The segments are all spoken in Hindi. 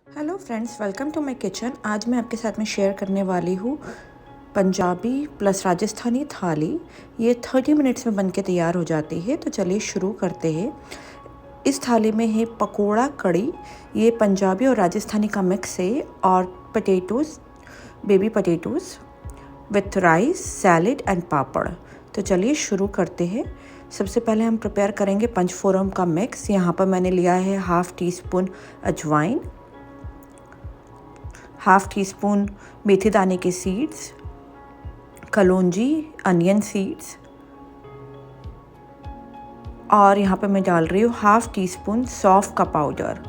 Hello friends, welcome to my kitchen. आज मैं आपके साथ में शेयर करने वाली हूँ पंजाबी प्लस राजस्थानी थाली। ये 30 मिनट्स में बनके तैयार हो जाती है। तो चलिए शुरू करते हैं। इस थाली में है पकोड़ा कड़ी। ये पंजाबी और राजस्थानी का मिक्स है। और potatoes, baby potatoes with rice, salad and papad. तो चलिए शुरू करते हैं। सबसे पहले हम प्रिपेयर करेंगे पंचफोरन का मिक्स। यहाँ पर मैंने लिया है हाफ़ टी स्पून अजवाइन, हाफ़ टी स्पून मेथी दाने के सीड्स, कलौंजी, अनियन सीड्स, और यहाँ पे मैं डाल रही हूँ हाफ़ टी स्पून सौंफ का पाउडर।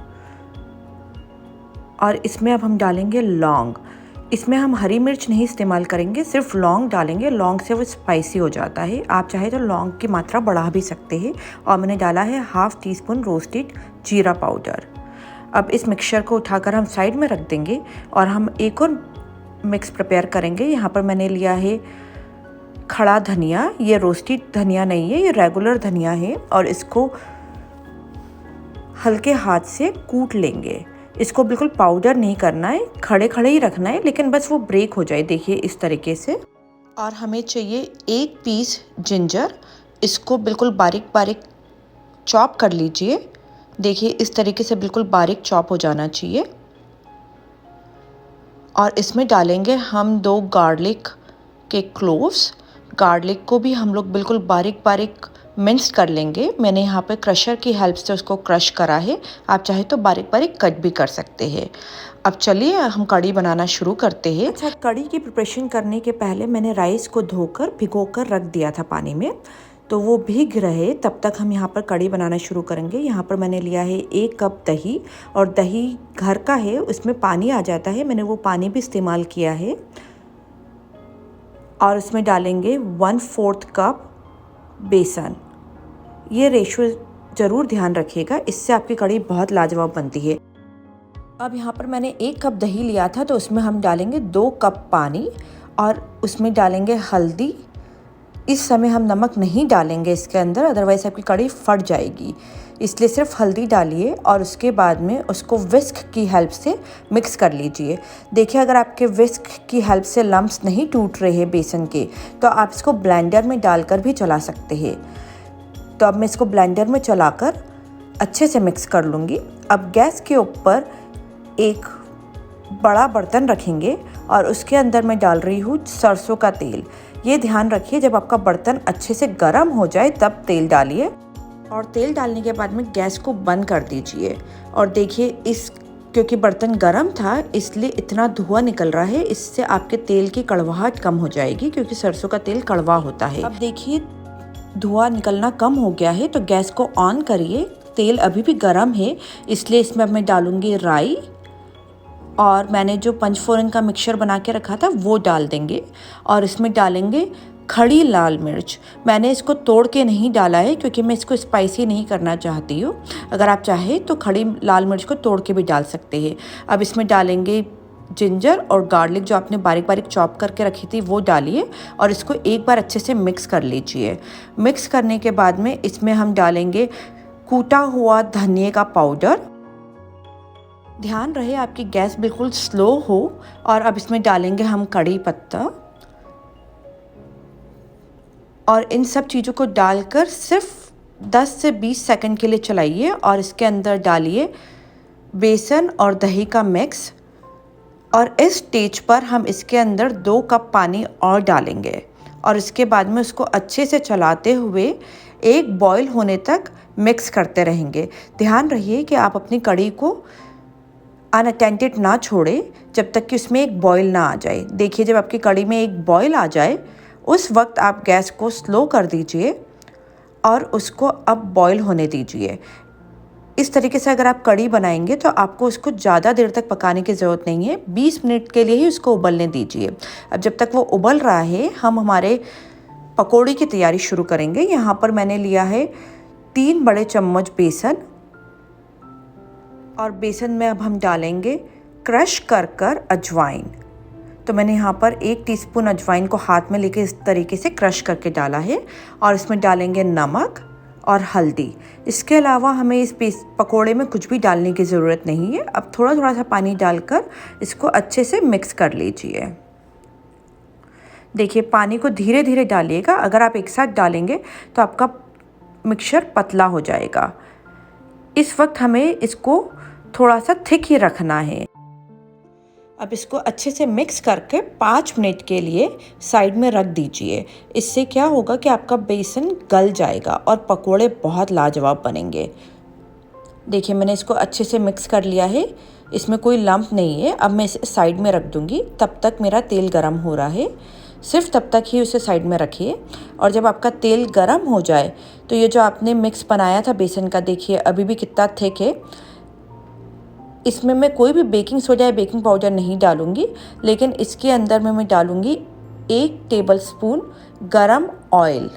और इसमें अब हम डालेंगे लौंग। इसमें हम हरी मिर्च नहीं इस्तेमाल करेंगे, सिर्फ लौंग डालेंगे। लौंग से वो स्पाइसी हो जाता है। आप चाहे तो लौंग की मात्रा बढ़ा भी सकते हैं। और मैंने डाला है हाफ़ टी स्पून रोस्टेड जीरा पाउडर। अब इस मिक्सचर को उठाकर हम साइड में रख देंगे और हम एक और मिक्स प्रिपेयर करेंगे। यहाँ पर मैंने लिया है खड़ा धनिया। ये रोस्टेड धनिया नहीं है, ये रेगुलर धनिया है। और इसको हल्के हाथ से कूट लेंगे। इसको बिल्कुल पाउडर नहीं करना है, खड़े खड़े ही रखना है, लेकिन बस वो ब्रेक हो जाए, देखिए इस तरीके से। और हमें चाहिए 1 पीस जिंजर। इसको बिल्कुल बारीक बारीक चॉप कर लीजिए। देखिए इस तरीके से बिल्कुल बारीक चॉप हो जाना चाहिए। और इसमें डालेंगे हम 2 गार्लिक के क्लोव्स। गार्लिक को भी हम लोग बिल्कुल बारीक बारीक मिन्स कर लेंगे। मैंने यहाँ पे क्रशर की हेल्प से उसको क्रश करा है। आप चाहे तो बारीक बारीक कट भी कर सकते हैं। अब चलिए हम कड़ी बनाना शुरू करते हैं। अच्छा, कड़ी की प्रिपरेशन करने के पहले मैंने राइस को धोकर भिगोकर रख दिया था पानी में, तो वो भीग रहे तब तक हम यहाँ पर कड़ी बनाना शुरू करेंगे। यहाँ पर मैंने लिया है 1 कप दही। और दही घर का है, उसमें पानी आ जाता है, मैंने वो पानी भी इस्तेमाल किया है। और उसमें डालेंगे 1/4 कप बेसन। ये रेशियो ज़रूर ध्यान रखिएगा, इससे आपकी कड़ी बहुत लाजवाब बनती है। अब यहाँ पर मैंने 1 कप दही लिया था, तो उसमें हम डालेंगे 2 कप पानी। और उसमें डालेंगे हल्दी। इस समय हम नमक नहीं डालेंगे इसके अंदर, अदरवाइज़ आपकी कड़ी फट जाएगी, इसलिए सिर्फ हल्दी डालिए। और उसके बाद में उसको विस्क की हेल्प से मिक्स कर लीजिए। देखिए अगर आपके विस्क की हेल्प से लम्प्स नहीं टूट रहे हैं बेसन के, तो आप इसको ब्लेंडर में डालकर भी चला सकते हैं। तो अब मैं इसको ब्लेंडर में चलाकर अच्छे से मिक्स कर लूँगी। अब गैस के ऊपर एक बड़ा बर्तन रखेंगे और उसके अंदर मैं डाल रही हूँ सरसों का तेल। ये ध्यान रखिए जब आपका बर्तन अच्छे से गर्म हो जाए तब तेल डालिए। और तेल डालने के बाद में गैस को बंद कर दीजिए। और देखिए क्योंकि बर्तन गर्म था इसलिए इतना धुआं निकल रहा है। इससे आपके तेल की कड़वाहट कम हो जाएगी, क्योंकि सरसों का तेल कड़वा होता है। अब देखिए धुआं निकलना कम हो गया है, तो गैस को ऑन करिए। तेल अभी भी गर्म है, इसलिए इसमें अब मैं डालूँगी राई। और मैंने जो पंचफोरन का मिक्सचर बना के रखा था वो डाल देंगे। और इसमें डालेंगे खड़ी लाल मिर्च। मैंने इसको तोड़ के नहीं डाला है, क्योंकि मैं इसको स्पाइसी नहीं करना चाहती हूँ। अगर आप चाहें तो खड़ी लाल मिर्च को तोड़ के भी डाल सकते हैं। अब इसमें डालेंगे जिंजर और गार्लिक, जो आपने बारीक बारीक चॉप करके रखी थी वो डालिए। और इसको एक बार अच्छे से मिक्स कर लीजिए। मिक्स करने के बाद में इसमें हम डालेंगे कूटा हुआ धनिया का पाउडर। ध्यान रहे आपकी गैस बिल्कुल स्लो हो। और अब इसमें डालेंगे हम कड़ी पत्ता। और इन सब चीज़ों को डालकर सिर्फ 10 से 20 सेकंड के लिए चलाइए। और इसके अंदर डालिए बेसन और दही का मिक्स। और इस स्टेज पर हम इसके अंदर 2 कप पानी और डालेंगे। और इसके बाद में उसको अच्छे से चलाते हुए एक बॉईल होने तक मिक्स करते रहेंगे। ध्यान रहिए कि आप अपनी कड़ी को अनअटेंडेड ना छोड़े जब तक कि उसमें एक बॉईल ना आ जाए। देखिए जब आपकी कड़ी में एक बॉईल आ जाए उस वक्त आप गैस को स्लो कर दीजिए और उसको अब बॉईल होने दीजिए। इस तरीके से अगर आप कड़ी बनाएंगे तो आपको उसको ज़्यादा देर तक पकाने की ज़रूरत नहीं है, 20 मिनट के लिए ही उसको उबलने दीजिए। अब जब तक वो उबल रहा है हम हमारे पकौड़ी की तैयारी शुरू करेंगे। यहाँ पर मैंने लिया है 3 बड़े चम्मच बेसन। और बेसन में अब हम डालेंगे क्रश कर अजवाइन। तो मैंने यहाँ पर 1 टीस्पून अजवाइन को हाथ में लेके इस तरीके से क्रश करके डाला है। और इसमें डालेंगे नमक और हल्दी। इसके अलावा हमें इस पकोड़े में कुछ भी डालने की ज़रूरत नहीं है। अब थोड़ा थोड़ा सा पानी डालकर इसको अच्छे से मिक्स कर लीजिए। देखिए पानी को धीरे धीरे डालिएगा, अगर आप एक साथ डालेंगे तो आपका मिक्सचर पतला हो जाएगा। इस वक्त हमें इसको थोड़ा सा थिक ही रखना है। अब इसको अच्छे से मिक्स करके 5 मिनट के लिए साइड में रख दीजिए। इससे क्या होगा कि आपका बेसन गल जाएगा और पकोड़े बहुत लाजवाब बनेंगे। देखिए मैंने इसको अच्छे से मिक्स कर लिया है, इसमें कोई लम्प नहीं है। अब मैं इसे साइड में रख दूँगी। तब तक मेरा तेल गरम हो रहा है, सिर्फ तब तक ही उसे साइड में रखिए। और जब आपका तेल गरम हो जाए तो ये जो आपने मिक्स बनाया था बेसन का, देखिए अभी भी कितना थिक है। इसमें मैं कोई भी बेकिंग सोडा या बेकिंग पाउडर नहीं डालूँगी, लेकिन इसके अंदर में मैं डालूँगी 1 टेबलस्पून गरम ऑयल।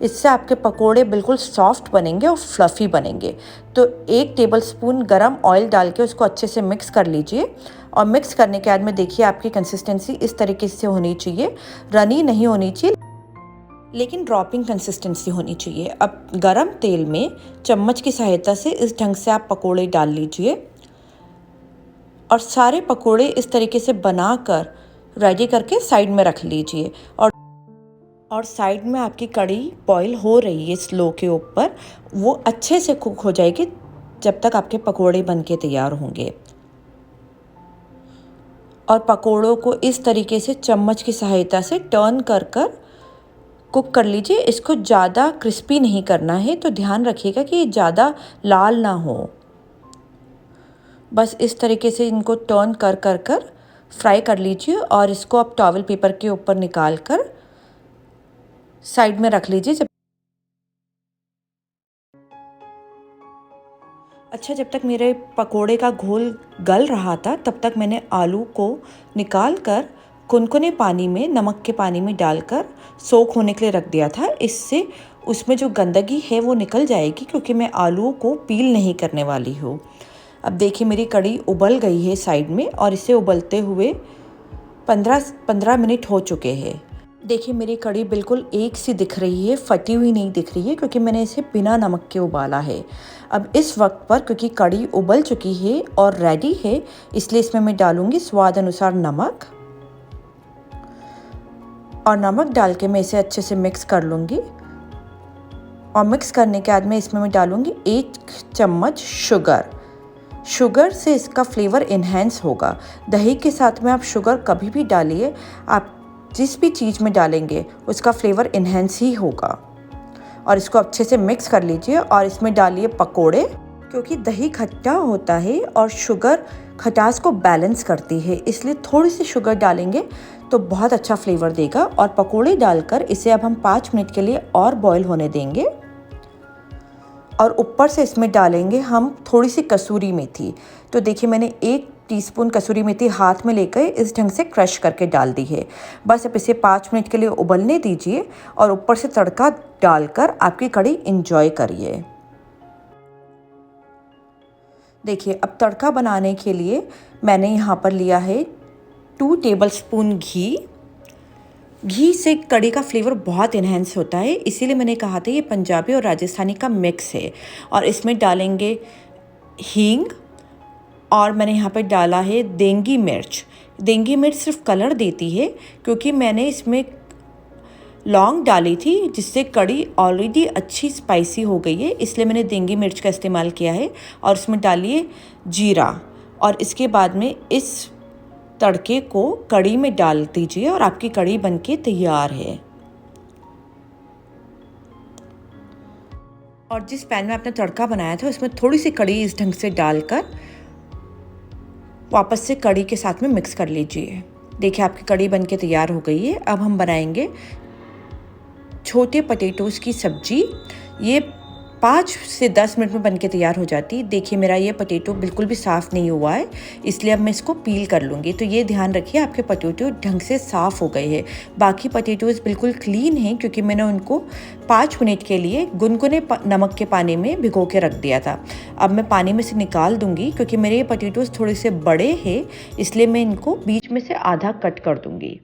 इससे आपके पकोड़े बिल्कुल सॉफ्ट बनेंगे और फ्लफ़ी बनेंगे। तो 1 टेबलस्पून गरम ऑयल डाल के उसको अच्छे से मिक्स कर लीजिए। और मिक्स करने के बाद में देखिए आपकी कंसिस्टेंसी इस तरीके से होनी चाहिए, रनी नहीं होनी चाहिए, लेकिन ड्रॉपिंग कंसिस्टेंसी होनी चाहिए। अब गरम तेल में चम्मच की सहायता से इस ढंग से आप पकोड़े डाल लीजिए और सारे पकोड़े इस तरीके से बनाकर रेडी करके साइड में रख लीजिए। और साइड में आपकी कढ़ी बॉईल हो रही है स्लो के ऊपर, वो अच्छे से कुक हो जाएगी जब तक आपके पकोड़े बन के तैयार होंगे। और पकोड़ों को इस तरीके से चम्मच की सहायता से टर्न कर कर कुक कर लीजिए। इसको ज़्यादा क्रिस्पी नहीं करना है, तो ध्यान रखिएगा कि ये ज़्यादा लाल ना हो। बस इस तरीके से इनको टर्न कर कर कर फ्राई कर लीजिए और इसको आप टॉवल पेपर के ऊपर निकाल कर साइड में रख लीजिए। जब तक मेरे पकोड़े का घोल गल रहा था, तब तक मैंने आलू को निकाल कर कुनकुने पानी में, नमक के पानी में डालकर सोक होने के लिए रख दिया था। इससे उसमें जो गंदगी है वो निकल जाएगी, क्योंकि मैं आलूओं को पील नहीं करने वाली हूँ। अब देखिए मेरी कढ़ी उबल गई है साइड में, और इसे उबलते हुए 15 मिनट हो चुके हैं। देखिए मेरी कढ़ी बिल्कुल एक सी दिख रही है, फटी हुई नहीं दिख रही है, क्योंकि मैंने इसे बिना नमक के उबाला है। अब इस वक्त पर क्योंकि कढ़ी उबल चुकी है और रेडी है, इसलिए इसमें मैं डालूंगी स्वाद अनुसार नमक। और नमक डाल के मैं इसे अच्छे से मिक्स कर लूँगी। और मिक्स करने के बाद में इसमें मैं डालूँगी 1 चम्मच शुगर से इसका फ्लेवर इन्हेंस होगा। दही के साथ में आप शुगर कभी भी डालिए, आप जिस भी चीज़ में डालेंगे उसका फ्लेवर इन्हेंस ही होगा। और इसको अच्छे से मिक्स कर लीजिए और इसमें डालिए पकोड़े, क्योंकि दही खट्टा होता है और शुगर खटास को बैलेंस करती है, इसलिए थोड़ी सी शुगर डालेंगे तो बहुत अच्छा फ्लेवर देगा। और पकोड़े डालकर इसे अब हम 5 मिनट के लिए और बॉईल होने देंगे। और ऊपर से इसमें डालेंगे हम थोड़ी सी कसूरी मेथी। तो देखिए मैंने 1 टीस्पून कसूरी मेथी हाथ में लेकर इस ढंग से क्रश करके डाल दी है। बस अब इसे 5 मिनट के लिए उबलने दीजिए और ऊपर से तड़का डालकर आपकी कढ़ी एंजॉय करिए। देखिए अब तड़का बनाने के लिए मैंने यहाँ पर लिया है 2 टेबलस्पून घी से कढ़ी का फ्लेवर बहुत इन्हेंस होता है, इसीलिए मैंने कहा था ये पंजाबी और राजस्थानी का मिक्स है। और इसमें डालेंगे हींग, और मैंने यहाँ पे डाला है देंगी मिर्च। देंगी मिर्च सिर्फ कलर देती है, क्योंकि मैंने इसमें लौंग डाली थी जिससे कढ़ी ऑलरेडी अच्छी स्पाइसी हो गई है, इसलिए मैंने देंगी मिर्च का इस्तेमाल किया है। और इसमें डालिए जीरा, और इसके बाद में इस तड़के को कढ़ी में डाल दीजिए और आपकी कढ़ी बनके तैयार है। और जिस पैन में आपने तड़का बनाया था उसमें थोड़ी सी कढ़ी इस ढंग से डालकर वापस से कढ़ी के साथ में मिक्स कर लीजिए। देखिए आपकी कढ़ी बनके तैयार हो गई है। अब हम बनाएंगे छोटे पटेटोज़ की सब्जी। ये 5 से 10 मिनट में बनके तैयार हो जाती है। देखिए मेरा ये पटेटो बिल्कुल भी साफ़ नहीं हुआ है, इसलिए अब मैं इसको पील कर लूँगी। तो ये ध्यान रखिए आपके पटेटो ढंग से साफ़ हो गए हैं। बाकी पटेटोज़ बिल्कुल क्लीन हैं, क्योंकि मैंने उनको 5 मिनट के लिए गुनगुने नमक के पानी में भिगो के रख दिया था। अब मैं पानी में से निकाल दूँगी, क्योंकि मेरे ये पटेटोज़ थोड़े से बड़े हैं, इसलिए मैं इनको बीच में से आधा कट कर दूँगी।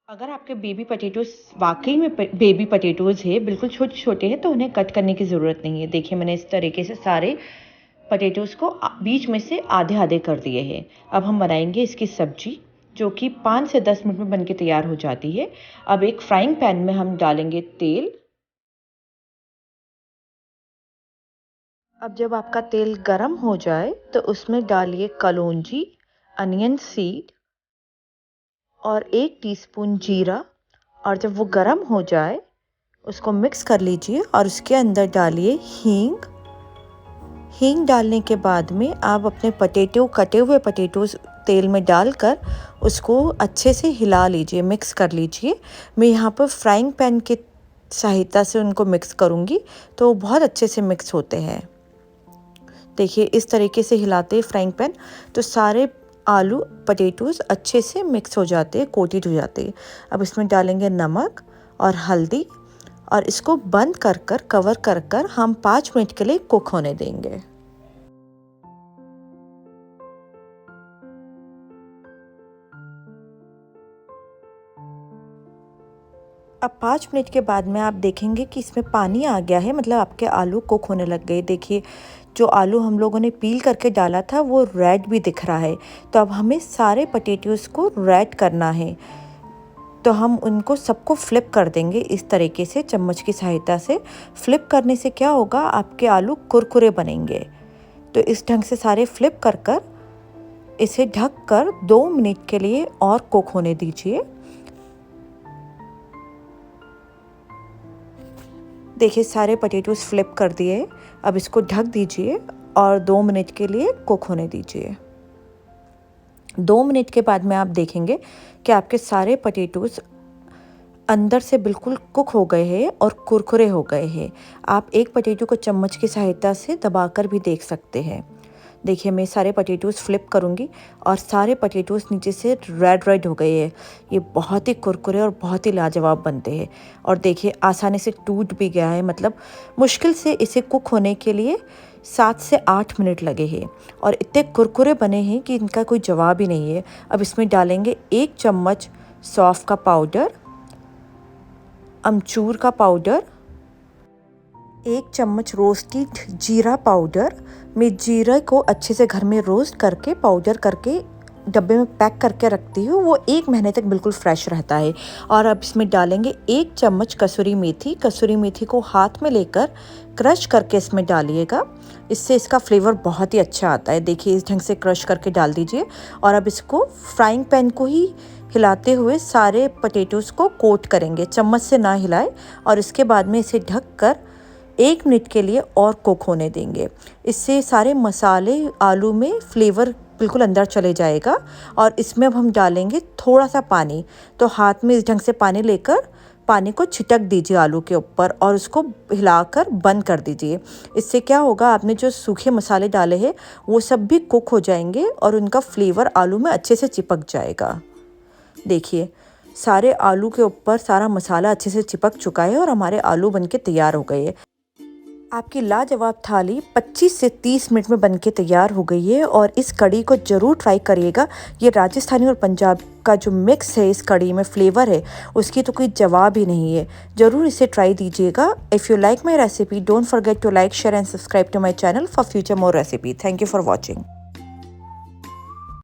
अगर आपके बेबी पोटैटोज़ वाक़ई में बेबी पोटैटोज़ है, बिल्कुल छोटे-छोटे हैं, तो उन्हें कट करने की ज़रूरत नहीं है। देखिए मैंने इस तरीके से सारे पोटैटोज़ को बीच में से आधे-आधे कर दिए हैं। अब हम बनाएँगे इसकी सब्ज़ी, जो कि 5 से 10 मिनट में बन के तैयार हो जाती है। अब एक फ्राइंग पैन में हम डालेंगे तेल। अब जब आपका तेल गरम हो जाए तो उसमें डालिए कलौंजी, अनियन सीड और 1 टीस्पून जीरा, और जब वो गरम हो जाए उसको मिक्स कर लीजिए और उसके अंदर डालिए हींग। हींग डालने के बाद में आप अपने कटे हुए पोटैटोज़ तेल में डालकर उसको अच्छे से हिला लीजिए, मिक्स कर लीजिए। मैं यहाँ पर फ्राइंग पैन की सहायता से उनको मिक्स करूँगी, तो बहुत अच्छे से मिक्स होते हैं। देखिए इस तरीके से हिलाते हैं फ्राइंग पैन, तो सारे आलू पोटैटोज़ अच्छे से मिक्स हो जाते हैं, कोटेड हो जाते हैं। अब इसमें डालेंगे नमक और हल्दी, और इसको बंद कर कवर कर हम 5 मिनट के लिए कुक होने देंगे। अब 5 मिनट के बाद में आप देखेंगे कि इसमें पानी आ गया है, मतलब आपके आलू कुक होने लग गए। देखिए जो आलू हम लोगों ने पील करके डाला था वो रेड भी दिख रहा है। तो अब हमें सारे पोटैटोज़ को रेड करना है, तो हम उनको सबको फ्लिप कर देंगे इस तरीके से, चम्मच की सहायता से। फ्लिप करने से क्या होगा, आपके आलू कुरकुरे बनेंगे। तो इस ढंग से सारे फ्लिप कर इसे ढक कर 2 मिनट के लिए और कुक होने दीजिए। देखिए सारे पोटैटोज़ फ्लिप कर दिए। अब इसको ढक दीजिए और 2 मिनट के लिए कुक होने दीजिए। 2 मिनट के बाद में आप देखेंगे कि आपके सारे पोटैटोज़ अंदर से बिल्कुल कुक हो गए हैं और कुरकुरे हो गए हैं। आप एक पोटैटो को चम्मच की सहायता से दबाकर भी देख सकते हैं। देखिए मैं सारे पोटैटोज़ फ्लिप करूँगी और सारे पोटैटोज़ नीचे से रेड हो गए हैं। ये बहुत ही कुरकुरे और बहुत ही लाजवाब बनते हैं। और देखिए आसानी से टूट भी गया है, मतलब मुश्किल से इसे कुक होने के लिए 7 से 8 मिनट लगे हैं, और इतने कुरकुरे बने हैं कि इनका कोई जवाब ही नहीं है। अब इसमें डालेंगे 1 चम्मच सौंफ का पाउडर, अमचूर का पाउडर, 1 चम्मच रोस्टेड जीरा पाउडर। मैं जीरा को अच्छे से घर में रोस्ट करके पाउडर करके डब्बे में पैक करके रखती हूँ, वो 1 महीने तक बिल्कुल फ्रेश रहता है। और अब इसमें डालेंगे 1 चम्मच कसूरी मेथी। कसूरी मेथी को हाथ में लेकर क्रश करके इसमें डालिएगा, इससे इसका फ्लेवर बहुत ही अच्छा आता है। देखिए इस ढंग से क्रश करके डाल दीजिए। और अब इसको फ्राइंग पैन को ही हिलाते हुए सारे पोटैटोज़ को कोट करेंगे, चम्मच से ना हिलाए। और इसके बाद में इसे ढक कर 1 मिनट के लिए और कुक होने देंगे। इससे सारे मसाले आलू में फ्लेवर बिल्कुल अंदर चले जाएगा। और इसमें अब हम डालेंगे थोड़ा सा पानी, तो हाथ में इस ढंग से पानी लेकर पानी को छिटक दीजिए आलू के ऊपर और उसको हिलाकर बंद कर दीजिए। इससे क्या होगा, आपने जो सूखे मसाले डाले हैं वो सब भी कुक हो जाएंगे और उनका फ्लेवर आलू में अच्छे से चिपक जाएगा। देखिए सारे आलू के ऊपर सारा मसाला अच्छे से चिपक चुका है और हमारे आलू बनके तैयार हो गए हैं। आपकी लाजवाब थाली 25 से 30 मिनट में बनके तैयार हो गई है, और इस कढ़ी को ज़रूर ट्राई करिएगा। ये राजस्थानी और पंजाब का जो मिक्स है इस कढ़ी में, फ्लेवर है उसकी तो कोई जवाब ही नहीं है। ज़रूर इसे ट्राई दीजिएगा। If you like my recipe, don't forget to like, share and subscribe to my channel for future more recipe. Thank you for watching.